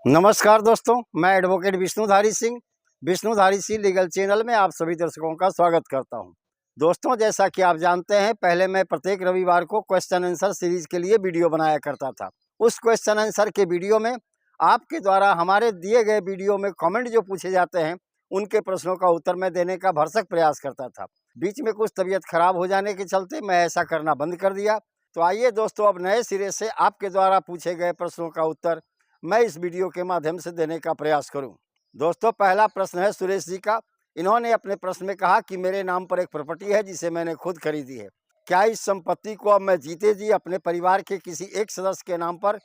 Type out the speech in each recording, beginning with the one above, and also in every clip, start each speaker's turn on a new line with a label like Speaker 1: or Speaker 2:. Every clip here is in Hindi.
Speaker 1: नमस्कार दोस्तों, मैं advocate Vishnudhari Singh Vishnudhari Singh legal channel में आप सभी दर्शकों का स्वागत करता हूं। दोस्तों, जैसा कि आप जानते हैं, पहले मैं प्रत्येक रविवार को क्वेश्चन आंसर सीरीज के लिए वीडियो बनाया करता था। उस क्वेश्चन आंसर के वीडियो में आपके द्वारा हमारे दिए गए वीडियो में कमेंट जो पूछे जाते हैं, उनके प्रश्नों का उत्तर मैं देने का भरसक प्रयास करता था। बीच में कुछ तबीयत खराब हो जाने के चलते मैं ऐसा करना बंद कर दिया। तो आइए दोस्तों, अब नए सिरे से आपके द्वारा पूछे गए प्रश्नों का उत्तर मैं इस वीडियो के माध्यम से देने का प्रयास करूं। दोस्तों, पहला प्रश्न है सुरेश जी का। इन्होंने अपने प्रश्न में कहा कि मेरे नाम पर एक प्रॉपर्टी है जिसे मैंने खुद खरीदी है। क्या इस संपत्ति को अब मैं जीते जी अपने परिवार के किसी एक सदस्य के नाम पर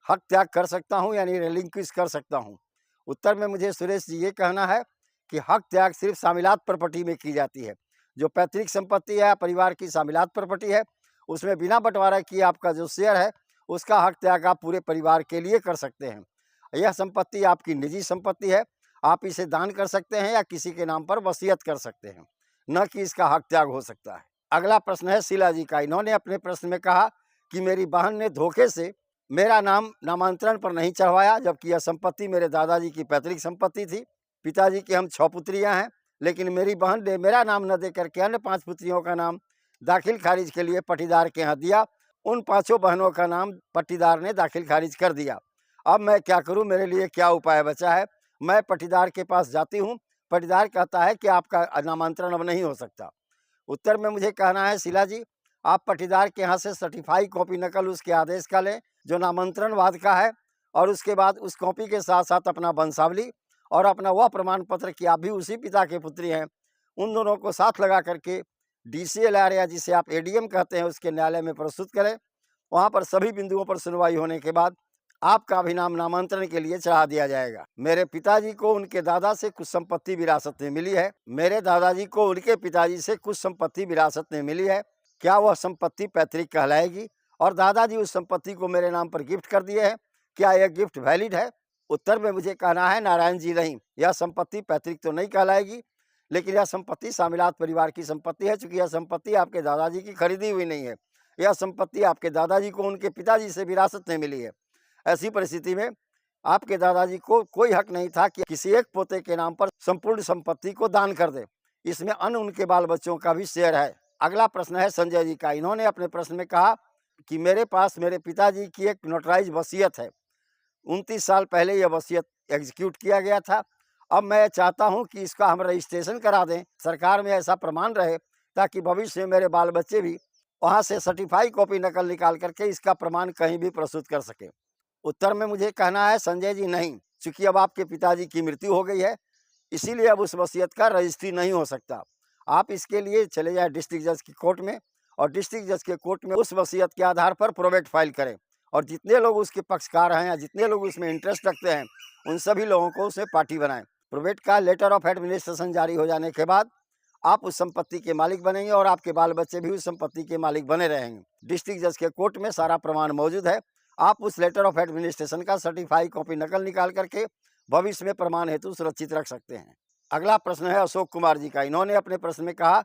Speaker 1: हक त्याग कर सकता हूं, यानी रिलिंक्विश कर सकता हूं? उत्तर में मुझे सुरेश जी ये कहना है कि हक त्याग सिर्फ शामिलात प्रॉपर्टी में की जाती है। जो पैतृक संपत्ति है, परिवार की शामिलात प्रॉपर्टी है, उसमें बिना बंटवारा किए आपका जो शेयर है उसका हक त्याग आप पूरे परिवार के लिए कर सकते हैं। यह संपत्ति आपकी निजी संपत्ति है। आप इसे दान कर सकते हैं या किसी के नाम पर वसीयत कर सकते हैं, न कि इसका हक त्याग हो सकता है। अगला प्रश्न है शीला जी का। इन्होंने अपने प्रश्न में कहा कि मेरी बहन ने धोखे से मेरा नाम नामांतरण पर नहीं चढ़वाया, जबकि यह संपत्ति मेरे दादाजी की पैतृक संपत्ति थी। पिताजी की हम 6 पुत्रियां हैं, लेकिन मेरी बहन ने मेरा नाम न देकर के अन्य 5 पुत्रियों का नाम दाखिल खारिज के लिए पटीदार के यहाँ दिया। उन 5 बहनों का नाम पट्टीदार ने दाखिल खारिज कर दिया। अब मैं क्या करूं? मेरे लिए क्या उपाय बचा है? मैं पट्टीदार के पास जाती हूं। पट्टीदार कहता है कि आपका नामांतरण अब नहीं हो सकता। उत्तर में मुझे कहना है शीला जी, आप पट्टीदार के यहाँ से सर्टिफाई कॉपी नकल उसके आदेश का लें जो नामांतरण वाद का है, और उसके बाद उस कॉपी के साथ साथ अपना वंशावली और अपना वह प्रमाण पत्र कि आप भी उसी पिता के पुत्री हैं, उन दोनों को साथ लगा करके DCLR या जिसे आप ADM कहते हैं उसके न्यायालय में प्रस्तुत करें। वहाँ पर सभी बिंदुओं पर सुनवाई होने के बाद आपका भी नाम नामांतरण के लिए चढ़ा दिया जाएगा। मेरे पिताजी को उनके दादा से कुछ संपत्ति विरासत में मिली है। मेरे दादाजी को उनके पिताजी से कुछ संपत्ति विरासत में मिली है। क्या वह संपत्ति पैतृक कहलाएगी? और दादाजी उस संपत्ति को मेरे नाम पर गिफ्ट कर दिए हैं, क्या यह गिफ्ट वैलिड है? उत्तर में मुझे कहना है नारायण जी, नहीं, यह संपत्ति पैतृक तो नहीं कहलाएगी, लेकिन यह संपत्ति शामिलात परिवार की संपत्ति है। चूंकि यह संपत्ति आपके दादाजी की खरीदी हुई नहीं है, यह संपत्ति आपके दादाजी को उनके पिताजी से विरासत में मिली है। ऐसी परिस्थिति में आपके दादाजी को कोई हक नहीं था कि किसी एक पोते के नाम पर संपूर्ण संपत्ति को दान कर दे। इसमें अन्य उनके बाल बच्चों का भी शेयर है। अगला प्रश्न है संजय जी का। इन्होंने अपने प्रश्न में कहा कि मेरे पास मेरे पिताजी की एक नोटराइज वसीयत है। 29 साल पहले यह वसीयत एग्जीक्यूट किया गया था। अब मैं चाहता हूं कि इसका हम रजिस्ट्रेशन करा दें, सरकार में ऐसा प्रमाण रहे, ताकि भविष्य में मेरे बाल बच्चे भी वहां से सर्टिफाई कॉपी नकल निकाल करके इसका प्रमाण कहीं भी प्रस्तुत कर सके। उत्तर में मुझे कहना है संजय जी, नहीं, चूंकि अब आपके पिताजी की मृत्यु हो गई है, इसीलिए अब उस वसीयत का रजिस्ट्री नहीं हो सकता। आप इसके लिए चले जाए डिस्ट्रिक्ट जज की कोर्ट में, और डिस्ट्रिक्ट जज के कोर्ट में उस वसीयत के आधार पर प्रोवेट फाइल करें, और जितने लोग उसके पक्षकार हैं या जितने लोग उसमें इंटरेस्ट रखते हैं, उन सभी लोगों को उसमें पार्टी बनाएं। प्रोवेट का लेटर ऑफ एडमिनिस्ट्रेशन जारी हो जाने के बाद आप उस संपत्ति के मालिक बनेंगे और आपके बाल बच्चे भी उस संपत्ति के मालिक बने रहेंगे। डिस्ट्रिक्ट जज के कोर्ट में सारा प्रमाण मौजूद है। आप उस लेटर ऑफ एडमिनिस्ट्रेशन का सर्टिफाई कॉपी नकल निकाल करके भविष्य में प्रमाण हेतु सुरक्षित रख सकते हैं। अगला प्रश्न है अशोक कुमार जी का। इन्होंने अपने प्रश्न में कहा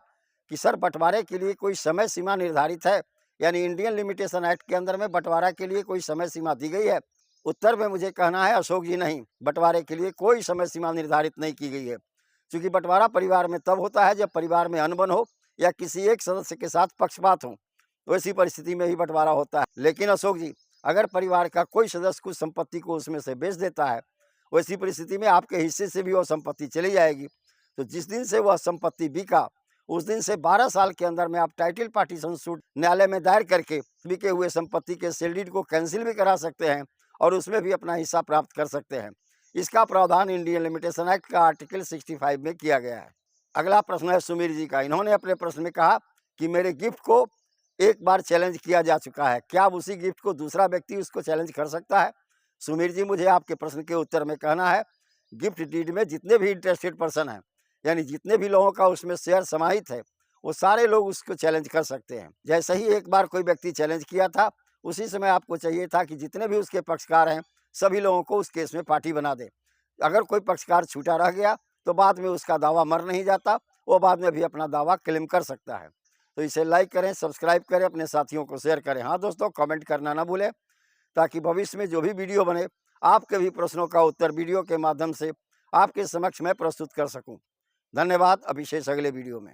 Speaker 1: कि सर, बंटवारे के लिए कोई समय सीमा निर्धारित है, यानी इंडियन लिमिटेशन एक्ट के अंदर में बंटवारा के लिए कोई समय सीमा दी गई है? उत्तर में मुझे कहना है अशोक जी, नहीं, बंटवारे के लिए कोई समय सीमा निर्धारित नहीं की गई है। क्योंकि बंटवारा परिवार में तब होता है जब परिवार में अनबन हो या किसी एक सदस्य के साथ पक्षपात हो, वैसी परिस्थिति में ही बंटवारा होता है। लेकिन अशोक जी, अगर परिवार का कोई सदस्य कुछ संपत्ति को उसमें से बेच देता है, वैसी परिस्थिति में आपके हिस्से से भी वह संपत्ति चली जाएगी। तो जिस दिन से वह संपत्ति बिका, उस दिन से 12 साल के अंदर में आप टाइटल पार्टीशन सूट न्यायालय में दायर करके बिके हुए संपत्ति के सेल डीड को कैंसिल भी करा सकते हैं और उसमें भी अपना हिस्सा प्राप्त कर सकते हैं। इसका प्रावधान इंडियन लिमिटेशन एक्ट का आर्टिकल 65 में किया गया है। अगला प्रश्न है सुमीर जी का। इन्होंने अपने प्रश्न में कहा कि मेरे गिफ्ट को एक बार चैलेंज किया जा चुका है, क्या अब उसी गिफ्ट को दूसरा व्यक्ति उसको चैलेंज कर सकता है? सुमीर जी, मुझे आपके प्रश्न के उत्तर में कहना है, गिफ्ट डीड में जितने भी इंटरेस्टेड पर्सन हैं, यानी जितने भी लोगों का उसमें शेयर समाहित है, वो सारे लोग उसको चैलेंज कर सकते हैं। जैसे ही एक बार कोई व्यक्ति चैलेंज किया था, उसी समय आपको चाहिए था कि जितने भी उसके पक्षकार हैं सभी लोगों को उस केस में पार्टी बना दे। अगर कोई पक्षकार छूटा रह गया तो बाद में उसका दावा मर नहीं जाता, वो बाद में भी अपना दावा क्लेम कर सकता है। तो इसे लाइक करें, सब्सक्राइब करें, अपने साथियों को शेयर करें। हाँ दोस्तों, कमेंट करना ना भूलें, ताकि भविष्य में जो भी वीडियो बने आपके भी प्रश्नों का उत्तर वीडियो के माध्यम से आपके समक्ष मैं प्रस्तुत कर सकूं। धन्यवाद। अब विशेष अगले वीडियो में।